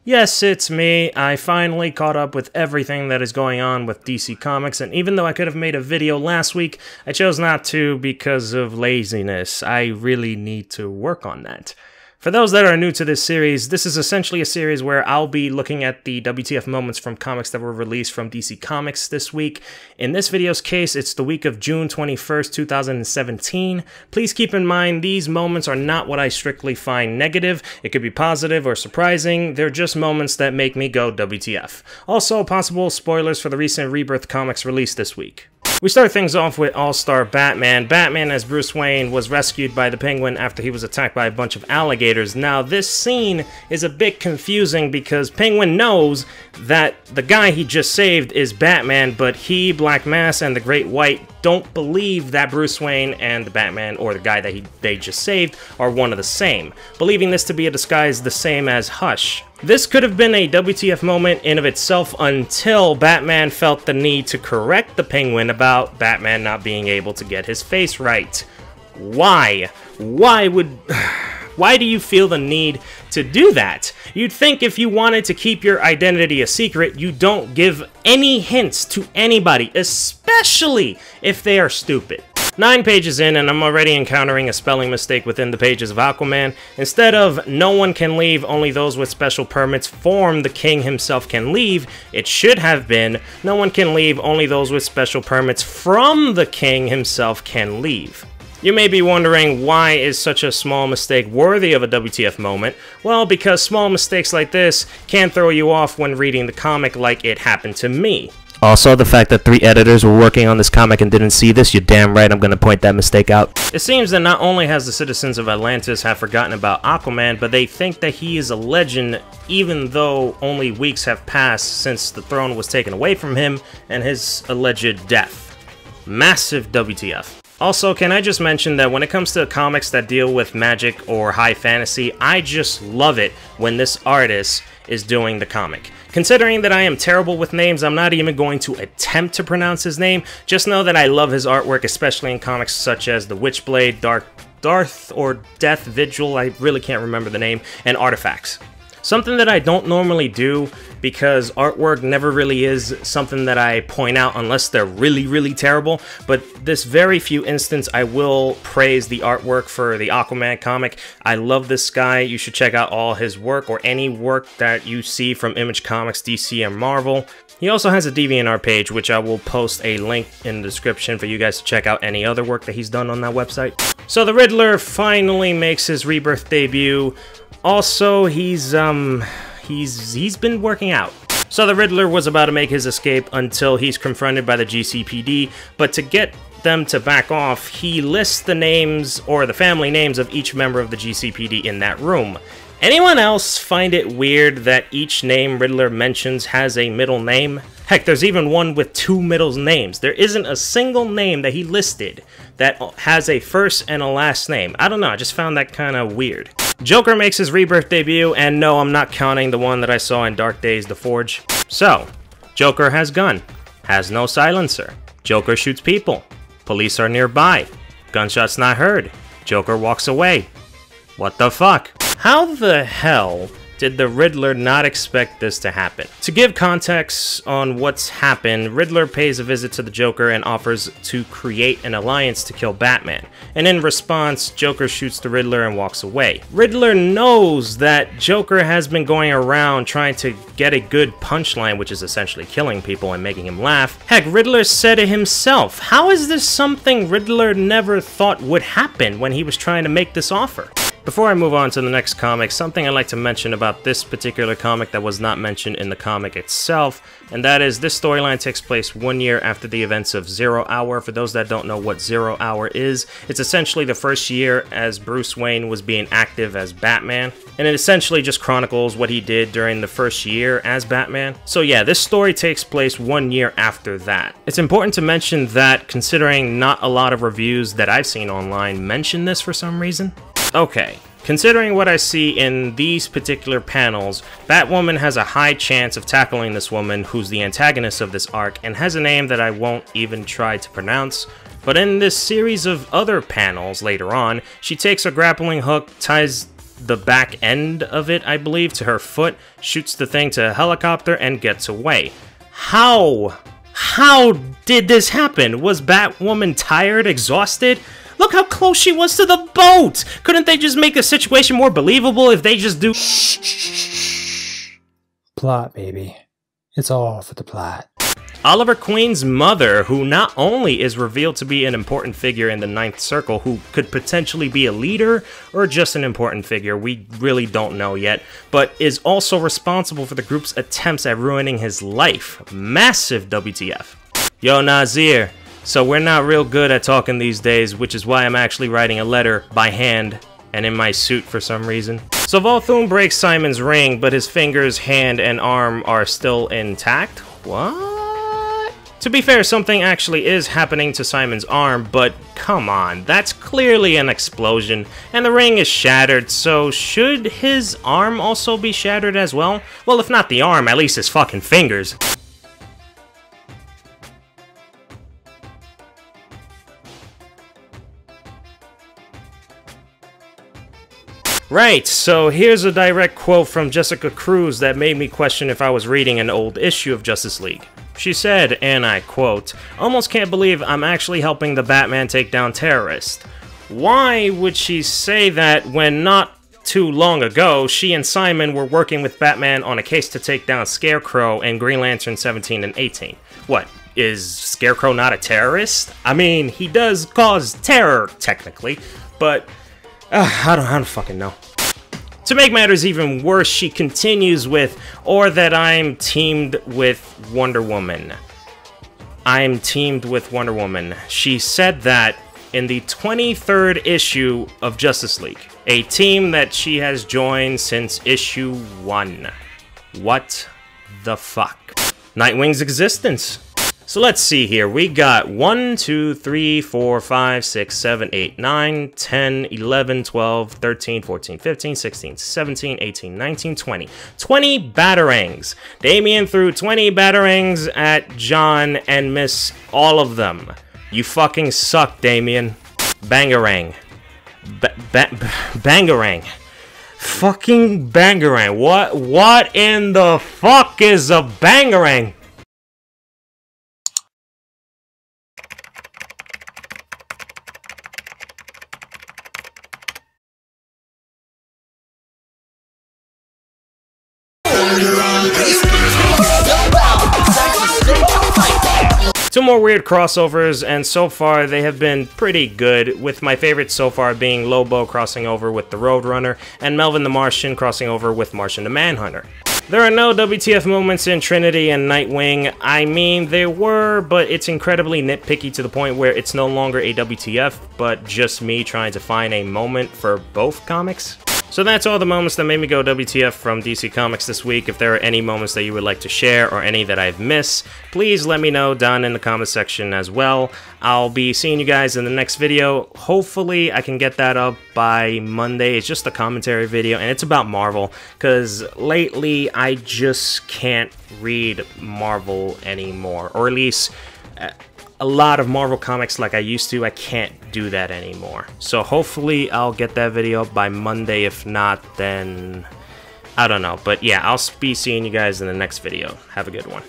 Yes, it's me. I finally caught up with everything that is going on with DC Comics, and even though I could have made a video last week, I chose not to because of laziness. I really need to work on that. For those that are new to this series, this is essentially a series where I'll be looking at the WTF moments from comics that were released from DC Comics this week. In this video's case, it's the week of June 21st, 2017. Please keep in mind, these moments are not what I strictly find negative. It could be positive or surprising. They're just moments that make me go WTF. Also, possible spoilers for the recent Rebirth comics released this week. We start things off with All-Star Batman. Batman as Bruce Wayne was rescued by the Penguin after he was attacked by a bunch of alligators. Now, this scene is a bit confusing because Penguin knows that the guy he just saved is Batman, but he, Black Mass, and the Great White don't believe that Bruce Wayne and the Batman, or the guy that they just saved, are one of the same, believing this to be a disguise the same as Hush. This could have been a WTF moment in of itself until Batman felt the need to correct the Penguin about Batman not being able to get his face right. Why? Why do you feel the need to do that? You'd think if you wanted to keep your identity a secret, you don't give any hints to anybody, especially if they are stupid. 9 pages in, and I'm already encountering a spelling mistake within the pages of Aquaman. Instead of "no one can leave, only those with special permits from the king himself can leave," it should have been "no one can leave, only those with special permits from the king himself can leave." You may be wondering, why is such a small mistake worthy of a WTF moment? Well, because small mistakes like this can throw you off when reading the comic, like it happened to me. Also, the fact that 3 editors were working on this comic and didn't see this, you're damn right I'm gonna point that mistake out. It seems that not only has the citizens of Atlantis have forgotten about Aquaman, but they think that he is a legend even though only weeks have passed since the throne was taken away from him and his alleged death. Massive WTF. Also, can I just mention that when it comes to comics that deal with magic or high fantasy, I just love it when this artist is doing the comic. Considering that I am terrible with names, I'm not even going to attempt to pronounce his name. Just know that I love his artwork, especially in comics such as The Witchblade, Darth or Death Vigil, I really can't remember the name, and Artifacts. Something that I don't normally do, because artwork never really is something that I point out unless they're really terrible, but this very few instance I will praise the artwork for the Aquaman comic. I love this guy. You should check out all his work or any work that you see from Image Comics, DC, and Marvel. He also has a DeviantArt page, which I will post a link in the description for you guys to check out any other work that he's done on that website. So the Riddler finally makes his Rebirth debut. Also, he's been working out. So the Riddler was about to make his escape until he's confronted by the GCPD, but to get them to back off, he lists the names or the family names of each member of the GCPD in that room. Anyone else find it weird that each name Riddler mentions has a middle name? Heck, there's even one with 2 middle names. There isn't a single name that he listed that has a first and a last name. I don't know, I just found that kind of weird. Joker makes his Rebirth debut, and no, I'm not counting the one that I saw in Dark Days, The Forge. So, Joker has gun, has no silencer. Joker shoots people. Police are nearby. Gunshots not heard. Joker walks away. What the fuck? How the hell did the Riddler not expect this to happen? To give context on what's happened, Riddler pays a visit to the Joker and offers to create an alliance to kill Batman. And in response, Joker shoots the Riddler and walks away. Riddler knows that Joker has been going around trying to get a good punchline, which is essentially killing people and making him laugh. Heck, Riddler said it himself. How is this something Riddler never thought would happen when he was trying to make this offer? Before I move on to the next comic, something I'd like to mention about this particular comic that was not mentioned in the comic itself, and that is this storyline takes place 1 year after the events of 0 Hour. For those that don't know what 0 Hour is, it's essentially the first year as Bruce Wayne was being active as Batman, and it essentially just chronicles what he did during the first year as Batman. So yeah, this story takes place 1 year after that. It's important to mention that, considering not a lot of reviews that I've seen online mention this for some reason. Okay, considering what I see in these particular panels, Batwoman has a high chance of tackling this woman who's the antagonist of this arc and has a name that I won't even try to pronounce. But in this series of other panels later on, she takes a grappling hook, ties the back end of it, I believe, to her foot, shoots the thing to a helicopter, and gets away. How? How did this happen? Was Batwoman tired, exhausted? Look how close she was to the boat! Couldn't they just make the situation more believable if they just do— Plot, baby. It's all for the plot. Oliver Queen's mother, who not only is revealed to be an important figure in the Ninth Circle, who could potentially be a leader or just an important figure, we really don't know yet, but is also responsible for the group's attempts at ruining his life. Massive WTF. Yo, Nazir. So we're not real good at talking these days, which is why I'm actually writing a letter by hand and in my suit for some reason. So Volthoom breaks Simon's ring, but his fingers, hand, and arm are still intact? What? To be fair, something actually is happening to Simon's arm, but come on, that's clearly an explosion, and the ring is shattered, so should his arm also be shattered as well? Well, if not the arm, at least his fucking fingers. Right, so here's a direct quote from Jessica Cruz that made me question if I was reading an old issue of Justice League. She said, and I quote, "Almost can't believe I'm actually helping the Batman take down terrorists." Why would she say that when not too long ago, she and Simon were working with Batman on a case to take down Scarecrow and Green Lantern 17 and 18? What, is Scarecrow not a terrorist? I mean, he does cause terror, technically, but I don't fucking know. To make matters even worse, she continues with, or that I'm teamed with Wonder Woman. I'm teamed with Wonder Woman. She said that in the 23rd issue of Justice League, a team that she has joined since issue 1. What the fuck? Nightwing's existence. So let's see here, we got 1, 2, 3, 4, 5, 6, 7, 8, 9, 10, 11, 12, 13, 14, 15, 16, 17, 18, 19, 20. 20 batarangs. Damian threw 20 batarangs at John and missed all of them. You fucking suck, Damian. Bangarang. Bangarang. Fucking bangarang. What in the fuck is a bangarang? Two more weird crossovers, and so far they have been pretty good, with my favorite so far being Lobo crossing over with the Roadrunner, and Melvin the Martian crossing over with Martian the Manhunter. There are no WTF moments in Trinity and Nightwing. I mean, there were, but it's incredibly nitpicky to the point where it's no longer a WTF, but just me trying to find a moment for both comics. So that's all the moments that made me go WTF from DC Comics this week. If there are any moments that you would like to share or any that I've missed, please let me know down in the comment section as well. I'll be seeing you guys in the next video. Hopefully I can get that up by Monday. It's just a commentary video and it's about Marvel, because lately I just can't read Marvel anymore, or at least a lot of Marvel comics like I used to. I can't do that anymore. So hopefully I'll get that video up by Monday. If not, then I don't know. But yeah, I'll be seeing you guys in the next video. Have a good one.